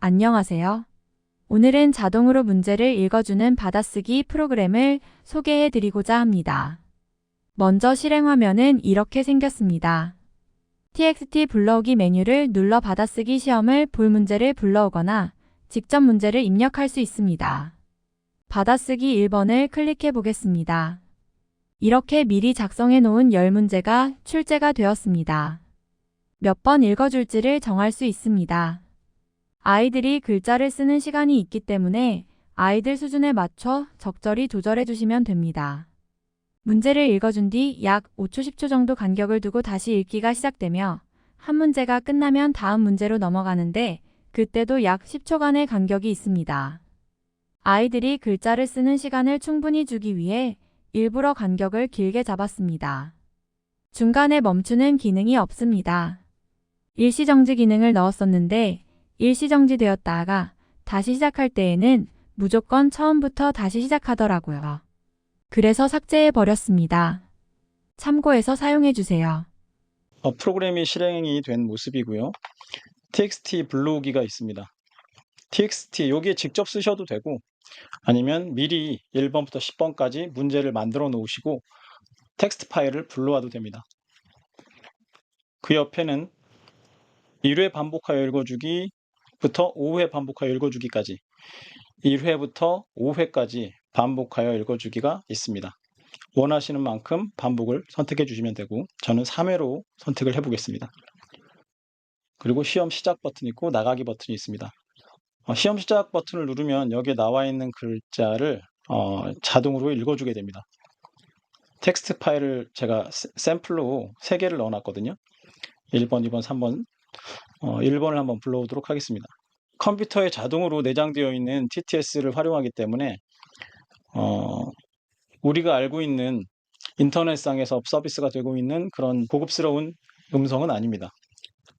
안녕하세요. 오늘은 자동으로 문제를 읽어주는 받아쓰기 프로그램을 소개해 드리고자 합니다. 먼저 실행 화면은 이렇게 생겼습니다. TXT 불러오기 메뉴를 눌러 받아쓰기 시험을 볼 문제를 불러오거나 직접 문제를 입력할 수 있습니다. 받아쓰기 1번을 클릭해 보겠습니다. 이렇게 미리 작성해 놓은 10문제가 출제가 되었습니다. 몇 번 읽어줄지를 정할 수 있습니다. 아이들이 글자를 쓰는 시간이 있기 때문에 아이들 수준에 맞춰 적절히 조절해 주시면 됩니다. 문제를 읽어준 뒤 약 5초, 10초 정도 간격을 두고 다시 읽기가 시작되며 한 문제가 끝나면 다음 문제로 넘어가는데 그때도 약 10초간의 간격이 있습니다. 아이들이 글자를 쓰는 시간을 충분히 주기 위해 일부러 간격을 길게 잡았습니다. 중간에 멈추는 기능이 없습니다. 일시정지 기능을 넣었었는데 일시정지되었다가 다시 시작할 때에는 무조건 처음부터 다시 시작하더라고요. 그래서 삭제해 버렸습니다. 참고해서 사용해 주세요. 프로그램이 실행이 된 모습이고요. TXT 불러오기가 있습니다. TXT 여기에 직접 쓰셔도 되고 아니면 미리 1번부터 10번까지 문제를 만들어 놓으시고 텍스트 파일을 불러와도 됩니다. 그 옆에는 1회 반복하여 읽어주기부터 5회 반복하여 읽어주기까지 1회부터 5회까지 반복하여 읽어주기가 있습니다. 원하시는 만큼 반복을 선택해 주시면 되고 저는 3회로 선택을 해 보겠습니다. 그리고 시험 시작 버튼이 있고 나가기 버튼이 있습니다. 시험 시작 버튼을 누르면 여기에 나와 있는 글자를 자동으로 읽어주게 됩니다. 텍스트 파일을 제가 샘플로 3개를 넣어놨거든요. 1번, 2번, 3번 1번을 한번 불러오도록 하겠습니다. 컴퓨터에 자동으로 내장되어 있는 TTS를 활용하기 때문에 우리가 알고 있는 인터넷상에서 서비스가 되고 있는 그런 고급스러운 음성은 아닙니다.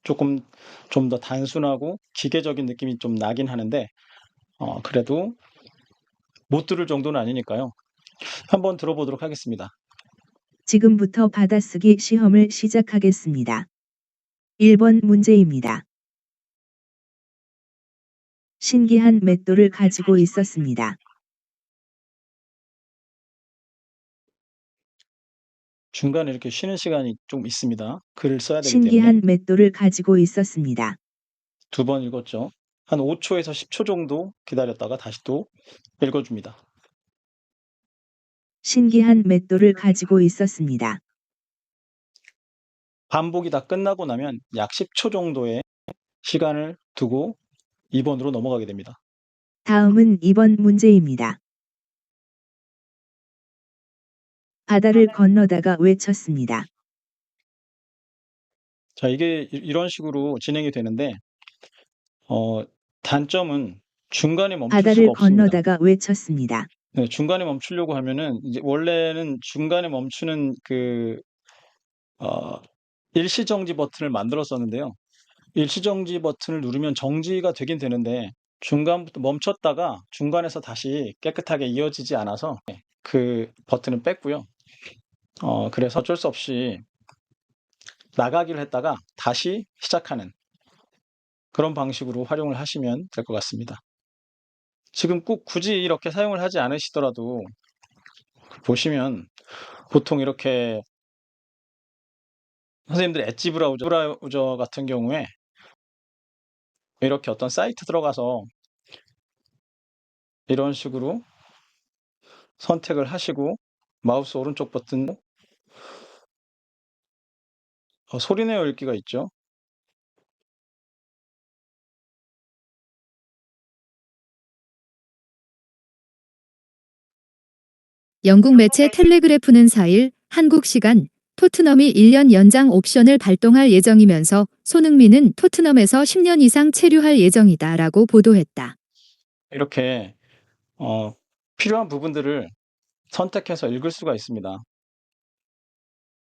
조금 좀 더 단순하고 기계적인 느낌이 좀 나긴 하는데 그래도 못 들을 정도는 아니니까요. 한번 들어보도록 하겠습니다. 지금부터 받아쓰기 시험을 시작하겠습니다. 1번 문제입니다. 신기한 맷돌을 가지고 있었습니다. 중간에 이렇게 쉬는 시간이 좀 있습니다. 글을 써야 되기 때문에. 신기한 맷돌을 가지고 있었습니다. 2번 읽었죠. 한 5초에서 10초 정도 기다렸다가 다시 또 읽어줍니다. 신기한 맷돌을 가지고 있었습니다. 반복이 다 끝나고 나면 약 10초 정도의 시간을 두고 2번으로 넘어가게 됩니다. 다음은 2번 문제입니다. 바다를 건너다가 외쳤습니다. 자, 이게 이런 식으로 진행이 되는데 단점은 중간에 멈출 바다를 수가 없습니다. 건너다가 외쳤습니다. 네, 중간에 멈추려고 하면은 이제 원래는 중간에 멈추는 그 일시정지 버튼을 만들었었는데요. 일시정지 버튼을 누르면 정지가 되긴 되는데 중간부터 멈췄다가 중간에서 다시 깨끗하게 이어지지 않아서 그 버튼을 뺐고요. 그래서 어쩔 수 없이 나가기를 했다가 다시 시작하는 그런 방식으로 활용을 하시면 될 것 같습니다. 지금 꼭 굳이 이렇게 사용을 하지 않으시더라도 보시면 보통 이렇게 선생님들 엣지 브라우저 같은 경우에 이렇게 어떤 사이트 들어가서 이런 식으로 선택을 하시고 마우스 오른쪽 버튼 소리내어 읽기가 있죠. 영국 매체 텔레그래프는 4일 한국 시간 토트넘이 1년 연장 옵션을 발동할 예정이면서 손흥민은 토트넘에서 10년 이상 체류할 예정이다라고 보도했다. 이렇게 필요한 부분들을 선택해서 읽을 수가 있습니다.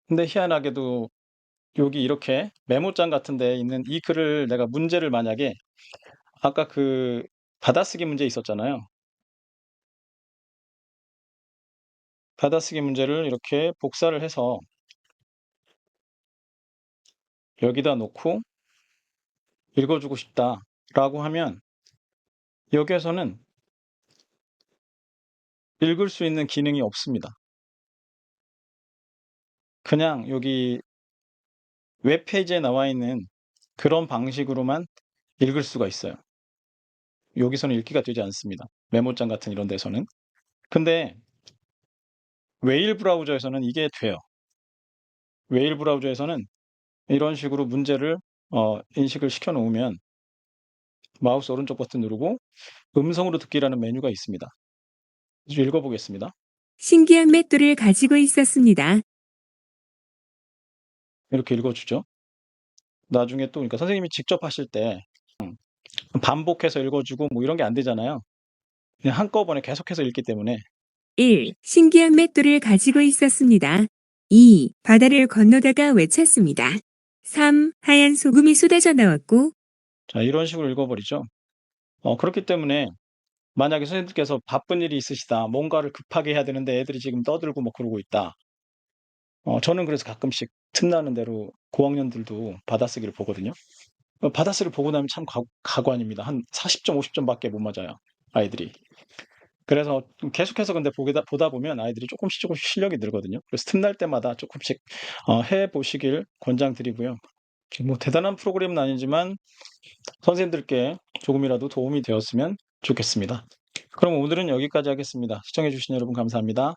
근데 희한하게도 여기 이렇게 메모장 같은 데 있는 이 글을 내가 문제를 만약에 아까 그 받아쓰기 문제 있었잖아요. 받아쓰기 문제를 이렇게 복사를 해서 여기다 놓고 읽어주고 싶다라고 하면 여기에서는 읽을 수 있는 기능이 없습니다. 그냥 여기 웹페이지에 나와 있는 그런 방식으로만 읽을 수가 있어요. 여기서는 읽기가 되지 않습니다. 메모장 같은 이런 데서는. 근데 웨일 브라우저에서는 이게 돼요. 웨일 브라우저에서는 이런 식으로 문제를 인식을 시켜 놓으면 마우스 오른쪽 버튼 누르고 음성으로 듣기라는 메뉴가 있습니다. 좀 읽어 보겠습니다. 신기한 맷돌을 가지고 있었습니다. 이렇게 읽어 주죠. 나중에 또 그러니까 선생님이 직접 하실 때 반복해서 읽어 주고 뭐 이런 게 안 되잖아요. 그냥 한꺼번에 계속해서 읽기 때문에 1. 신기한 맷돌을 가지고 있었습니다. 2. 바다를 건너다가 외쳤습니다. 3. 하얀 소금이 쏟아져 나왔고 자 이런 식으로 읽어 버리죠. 그렇기 때문에 만약에 선생님께서 바쁜 일이 있으시다. 뭔가를 급하게 해야 되는데 애들이 지금 떠들고 뭐 그러고 있다. 저는 그래서 가끔씩 틈나는 대로 고학년들도 받아쓰기를 보거든요. 받아쓰기를 보고 나면 참 가관입니다. 한 40점, 50점 밖에 못 맞아요, 아이들이. 그래서 계속해서 근데 보다 보면 아이들이 조금씩 실력이 늘거든요. 그래서 틈날 때마다 조금씩 해 보시길 권장드리고요. 뭐 대단한 프로그램은 아니지만 선생님들께 조금이라도 도움이 되었으면 좋겠습니다. 그럼 오늘은 여기까지 하겠습니다. 시청해 주신 여러분 감사합니다.